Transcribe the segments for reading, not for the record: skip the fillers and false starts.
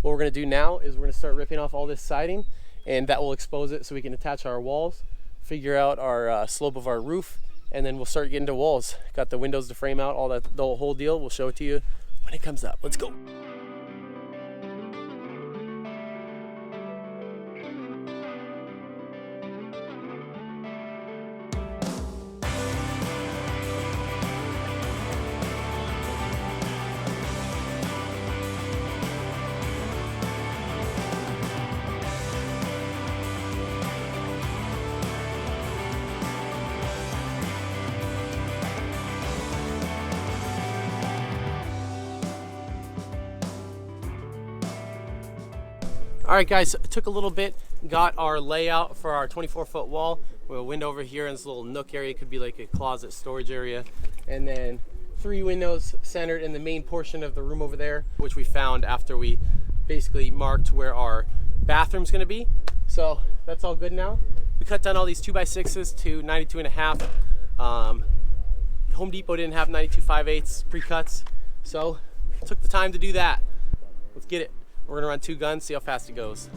What we're going to do now is we're going to start ripping off all this siding, and that will expose it so we can attach our walls, figure out our slope of our roof, and then we'll start getting to walls. Got the windows to frame out, all that, the whole deal. We'll show it to you when it comes up. Let's go. All right, guys, it took a little bit, got our layout for our 24-foot wall. We have a window over here in this little nook area. It could be like a closet storage area. And then 3 windows centered in the main portion of the room over there, which we found after we basically marked where our bathroom's gonna be. So that's all good now. We cut down all these 2x6s to 92.5. Home Depot didn't have 92 5/8 pre-cuts, so took the time to do that. Let's get it. We're gonna run 2 guns, see how fast it goes.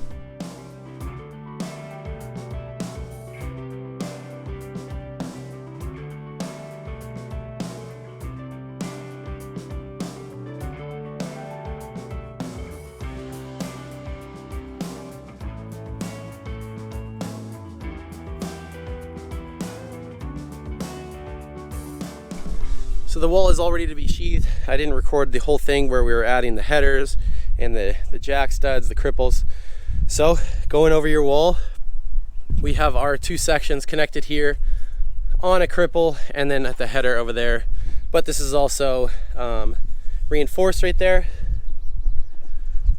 So the wall is all ready to be sheathed. I didn't record the whole thing where we were adding the headers and the jack studs, the cripples. So going over your wall, we have our 2 sections connected here on a cripple and then at the header over there. But this is also reinforced right there.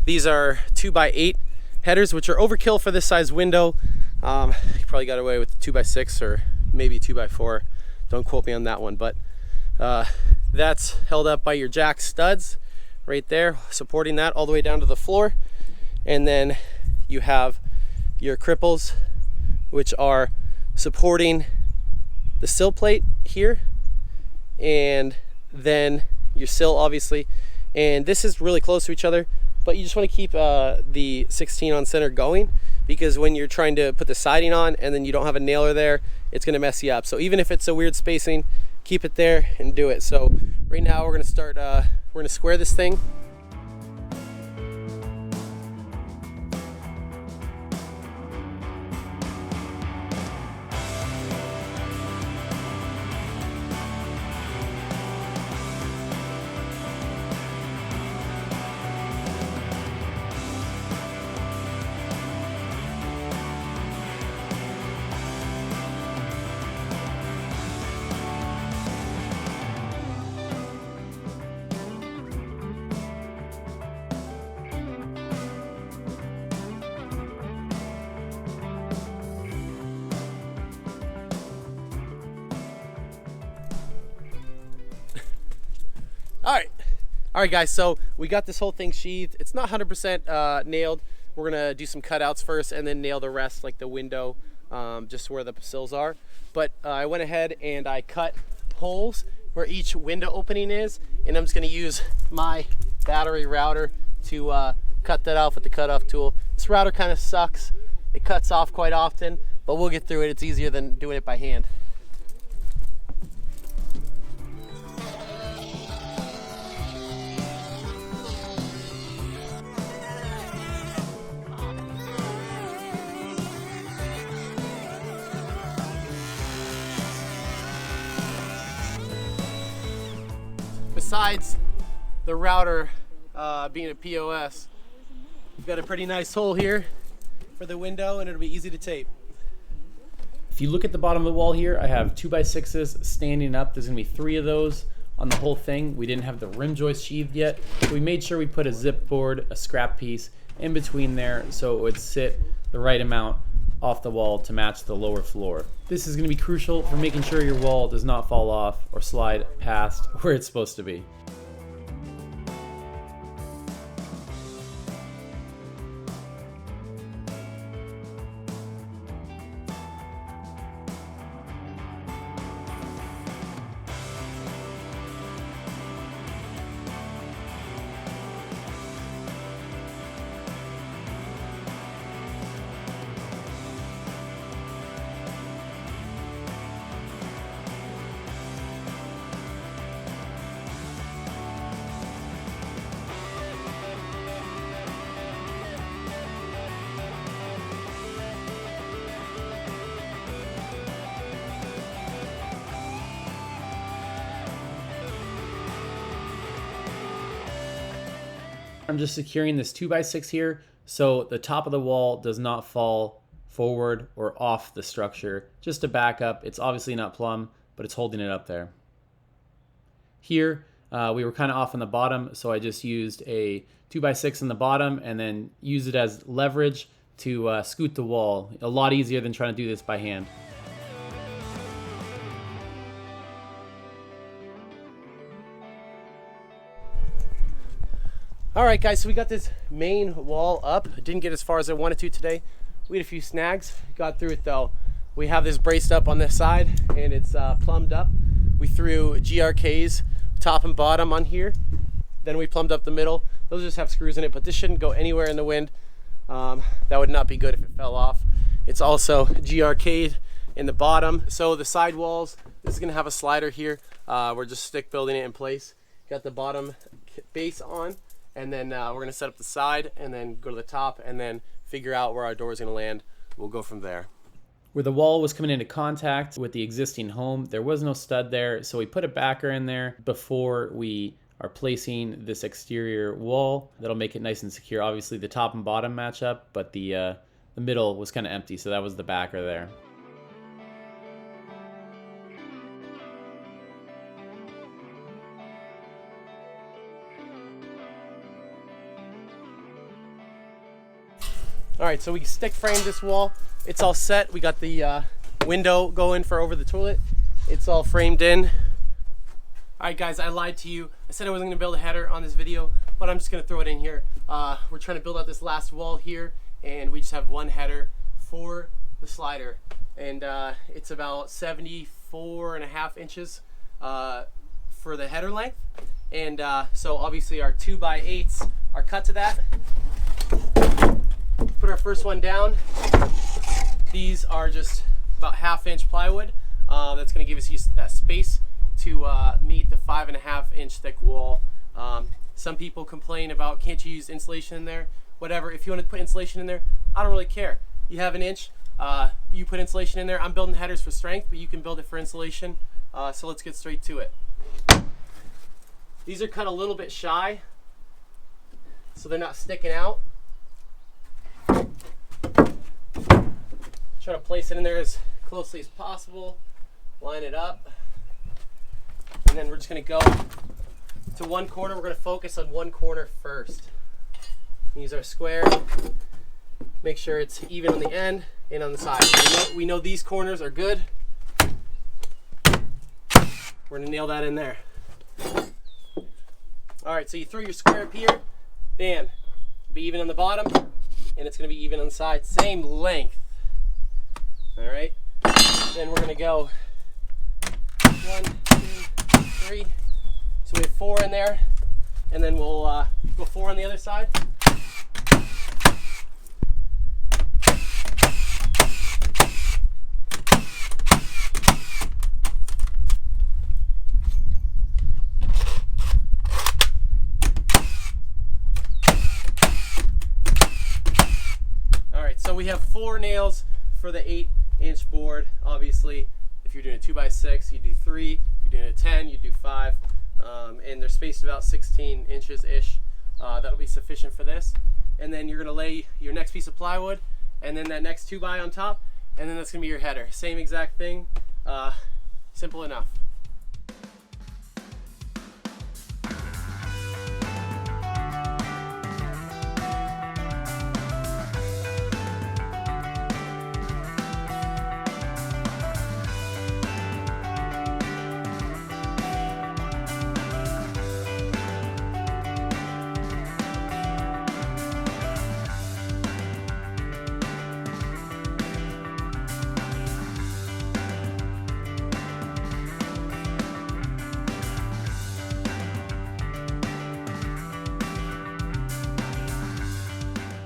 These are 2x8 headers, which are overkill for this size window. You probably got away with 2x6 or maybe 2x4. Don't quote me on that one, but that's held up by your jack studs right there, supporting that all the way down to the floor. And then you have your cripples, which are supporting the sill plate here, and then your sill, obviously. And this is really close to each other, but you just want to keep the 16 on center going, because when you're trying to put the siding on and then you don't have a nailer there, it's going to mess you up. So even if it's a weird spacing, keep it there and do it. So right now we're going to start, we're going to square this thing. All right, guys, so we got this whole thing sheathed. It's not 100% nailed. We're gonna do some cutouts first and then nail the rest, like the window, just where the sills are. But I went ahead and I cut holes where each window opening is, and I'm just gonna use my battery router to cut that off with the cutoff tool. This router kind of sucks. It cuts off quite often, but we'll get through it. It's easier than doing it by hand. Besides the router being a POS, we've got a pretty nice hole here for the window, and it'll be easy to tape. If you look at the bottom of the wall here, I have 2x6s standing up. There's gonna be 3 of those on the whole thing. We didn't have the rim joist sheathed yet, so we made sure we put a zip board, a scrap piece in between there so it would sit the right amount off the wall to match the lower floor. This is going to be crucial for making sure your wall does not fall off or slide past where it's supposed to be. I'm just securing this 2x6 here so the top of the wall does not fall forward or off the structure, just to back up. It's obviously not plumb, but it's holding it up there. Here, we were kind of off on the bottom, so I just used a 2x6 in the bottom and then used it as leverage to scoot the wall. A lot easier than trying to do this by hand. All right, guys, so we got this main wall up. Didn't get as far as I wanted to today. We had a few snags, got through it though. We have this braced up on this side and it's plumbed up. We threw GRKs top and bottom on here. Then we plumbed up the middle. Those just have screws in it, but this shouldn't go anywhere in the wind. That would not be good if it fell off. It's also GRK'd in the bottom. So the side walls, this is gonna have a slider here. We're just stick building it in place. Got the bottom base on. And then we're gonna set up the side and then go to the top and then figure out where our door is gonna land. We'll go from there. Where the wall was coming into contact with the existing home, there was no stud there, so we put a backer in there before we are placing this exterior wall. That'll make it nice and secure. Obviously the top and bottom match up, but the middle was kind of empty, so that was the backer there. All right, so we stick framed this wall. It's all set. We got the window going for over the toilet. It's all framed in. All right, guys, I lied to you. I said I wasn't gonna build a header on this video, but I'm just gonna throw it in here. We're trying to build out this last wall here, and we just have one header for the slider. And it's about 74.5 inches for the header length. And so obviously our 2x8s are cut to that. Put our first one down. These are just about 1/2 inch plywood. That's going to give us that space to meet the 5.5 inch thick wall. Some people complain about, can't you use insulation in there? Whatever, if you want to put insulation in there, I don't really care. You have 1 inch, you put insulation in there. I'm building headers for strength, but you can build it for insulation. So let's get straight to it. These are cut a little bit shy, so they're not sticking out. Try to place it in there as closely as possible. Line it up. And then we're just going to go to one corner. We're going to focus on one corner first. Use our square. Make sure it's even on the end and on the side. We know these corners are good. We're going to nail that in there. All right, so you throw your square up here. Bam. Be even on the bottom. And it's going to be even on the side. Same length. All right, then we're gonna go 1, 2, 3. So we have 4 in there, and then we'll go 4 on the other side. All right, so we have 4 nails for the 8-inch board. Obviously, if you're doing a 2x6, you do 3. If you're doing a 10, you do 5. And they're spaced about 16 inches ish. That'll be sufficient for this. And then you're gonna lay your next piece of plywood, and then that next 2x on top, and then that's gonna be your header. Same exact thing. Simple enough.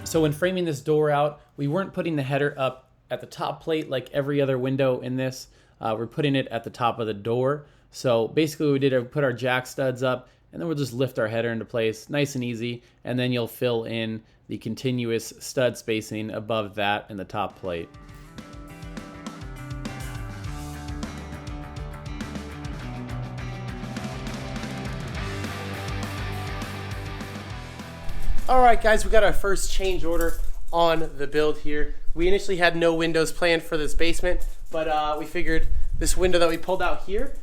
So when framing this door out, we weren't putting the header up at the top plate like every other window in this. We're putting it at the top of the door. So basically what we did is put our jack studs up, and then we'll just lift our header into place, nice and easy, and then you'll fill in the continuous stud spacing above that in the top plate. All right, guys, we got our first change order on the build here. We initially had no windows planned for this basement, but we figured this window that we pulled out here,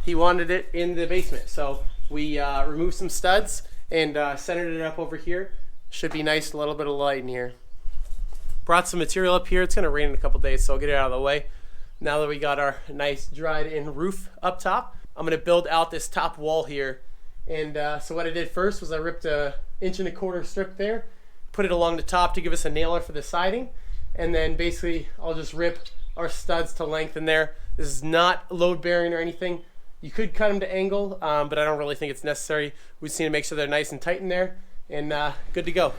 he wanted it in the basement. So we removed some studs and centered it up over here. Should be nice, a little bit of light in here. Brought some material up here. It's gonna rain in a couple days, so I'll get it out of the way. Now that we got our nice dried in roof up top, I'm gonna build out this top wall here. And so what I did first was I ripped a 1.25 inch strip there, put it along the top to give us a nailer for the siding. And then basically I'll just rip our studs to length in there. This is not load bearing or anything. You could cut them to angle, but I don't really think it's necessary. We just need to make sure they're nice and tight in there, and good to go.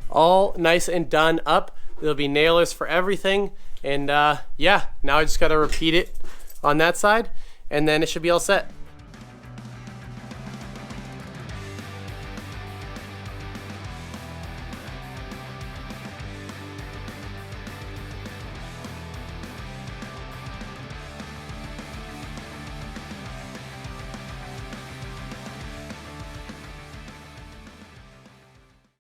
All nice and done up. There'll be nailers for everything. And yeah, now I just gotta repeat it on that side, and then it should be all set.